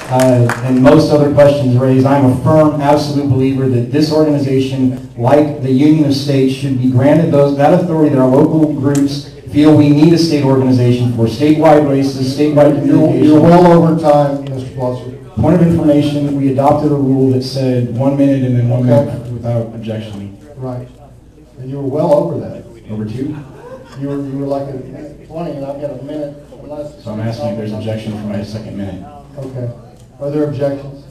and most other questions raised, I'm a firm, absolute believer that this organization, like the Union of States, should be granted that authority that our local groups feel we need a state organization for statewide races, statewide communication. You're well over time, Mr. Blosser. Point of information, we adopted a rule that said 1 minute and then 1 minute without objection. Right. And you were well over that. Over 2? You were like a minute 20, and I've got a minute less. So I'm asking if there's objection for my second minute. Okay. Are there objections?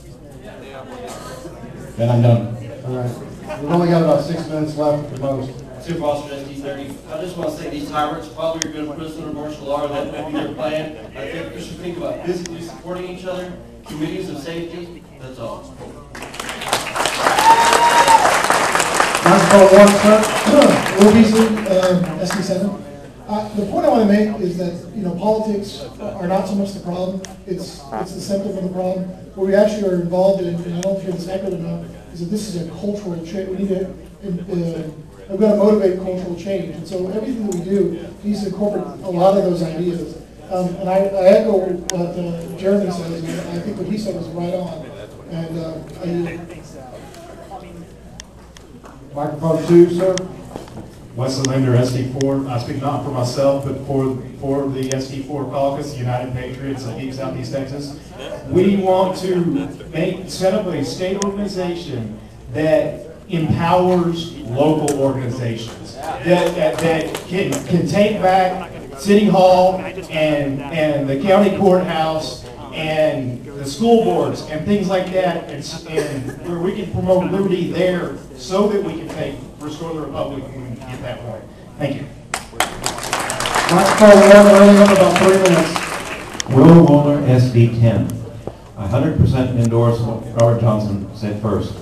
Then I'm done. All right. We've only got about 6 minutes left at the most. Supervisor SD30. I just want to say these tyrants probably are going to prisoner martial law. That may be their plan. I think we should think about physically supporting each other, committees of safety. That's all. Microphone 1, sir. Will Beasley, SB7. The point I want to make is that politics are not so much the problem; it's the symptom of the problem. What we actually are involved in, and I don't feel it's echoed enough, is that this is a cultural change. We need to. We've got to motivate cultural change, and so everything that we do needs to incorporate a lot of those ideas. And I echo what Jeremy says. And I think what he said was right on. And Microphone 2, sir. Wesley Linder, SD4. I speak not for myself, but for the SD4 caucus, United Patriots of East Southeast Texas. We want to set up a state organization that empowers local organizations, that can take back City Hall and the county courthouse and the school boards and things like that, and where we can promote liberty there so that we can restore the republic when we get that point. Thank you. Microphone 1, running up about 3 minutes. Will Woolner, SB10. 100% endorse what Robert Johnson said first.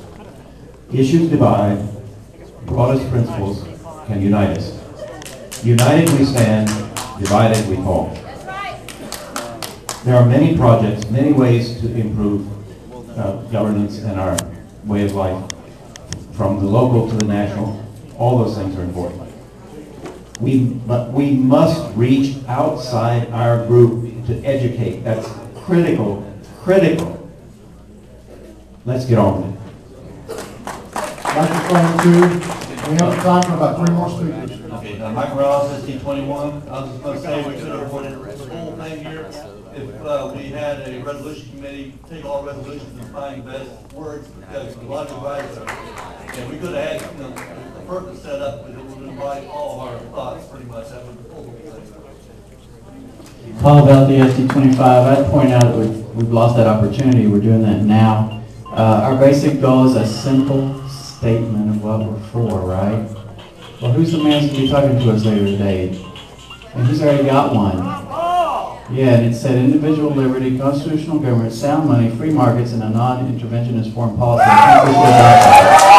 Issues divide, broadest principles can unite us. United we stand, divided we fall. There are many projects, many ways to improve governance and our way of life, from the local to the national. All those things are important. But we must reach outside our group to educate. That's critical, critical. Let's get on with it. Microphone 2. We have time for about 3 more speakers. Okay, Mike Morales, SD21. I was just going to say we should have avoided the whole thing here. If we had a resolution committee, take all resolutions and find best words, because a lot of advice, and we could have had the purpose set up, but it would invite all of our thoughts pretty much. That would pull the thing. Paul about the SD25, I'd point out that we've lost that opportunity. We're doing that now. Our basic goal is a simple statement of what we're for, right? Well, who's the man going to be talking to us later today? And he's already got one. Yeah, and it said individual liberty, constitutional government, sound money, free markets, and a non-interventionist foreign policy. I think we should adopt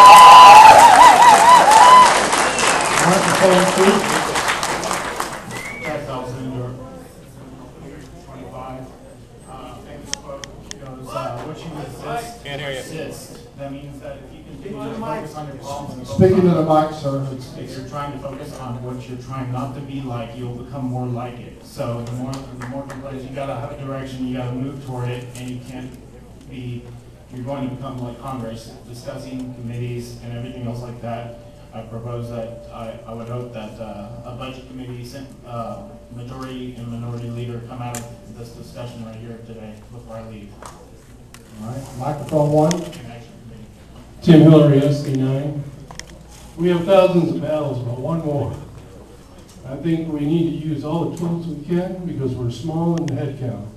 That means that if you continue to focus on your problems, Speaking to the mic, sir. if you're trying to focus on what you're trying not to be like, you'll become more like it. So the more complex, you gotta have a direction, you gotta move toward it, and you can't be. You're going to become like Congress, discussing committees and everything else like that. I propose that I would hope that a budget committee, majority and minority leader, come out of this discussion right here today before I leave. All right. Microphone 1. Tim Hillary, SD9. We have thousands of battles, but one more. I think we need to use all the tools we can because we're small in head count.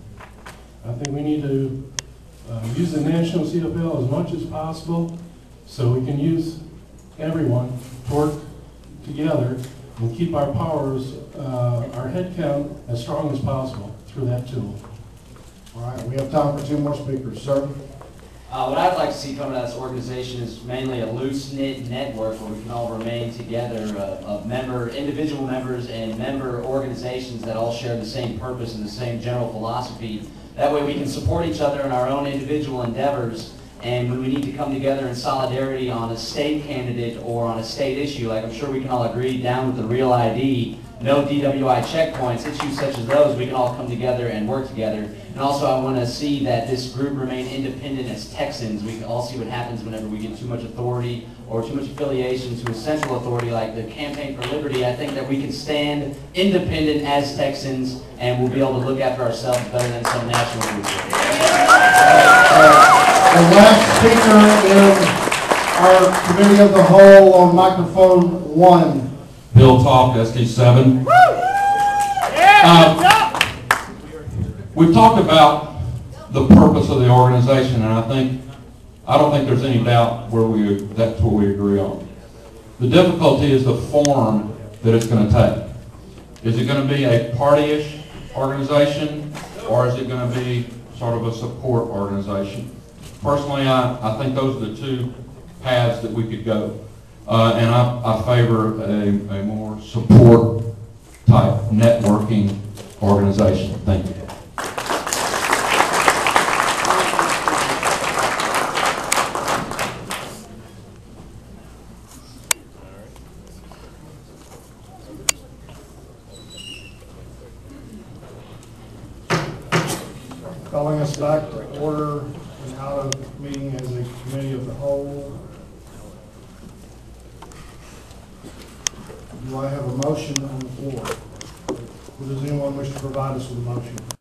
I think we need to use the national CFL as much as possible so we can use everyone to work together and keep our powers, our head count as strong as possible through that tool. All right, we have time for 2 more speakers. Sir? What I'd like to see coming out of this organization is mainly a loose-knit network where we can all remain together of individual members and member organizations that all share the same purpose and the same general philosophy. That way we can support each other in our own individual endeavors, and when we need to come together in solidarity on a state candidate or on a state issue, like I'm sure we can all agree, down with the real ID, no DWI checkpoints, issues such as those, we can all come together and work together. And also, I want to see that this group remain independent as Texans. We can all see what happens whenever we get too much authority or too much affiliation to a central authority like the Campaign for Liberty. I think that we can stand independent as Texans, and we'll be able to look after ourselves better than some national groups. The last speaker is our Committee of the Whole on microphone 1. Bill Talk, SD7. We've talked about the purpose of the organization, and I don't think there's any doubt that's what we agree on. The difficulty is the form that it's going to take. Is it going to be a party-ish organization, or is it going to be sort of a support organization? Personally, I think those are the two paths that we could go. And I favor a more support-type networking organization. Thank you. Calling us back to order and out of meeting as a Committee of the Whole. Do I have a motion on the floor? Or does anyone wish to provide us with a motion?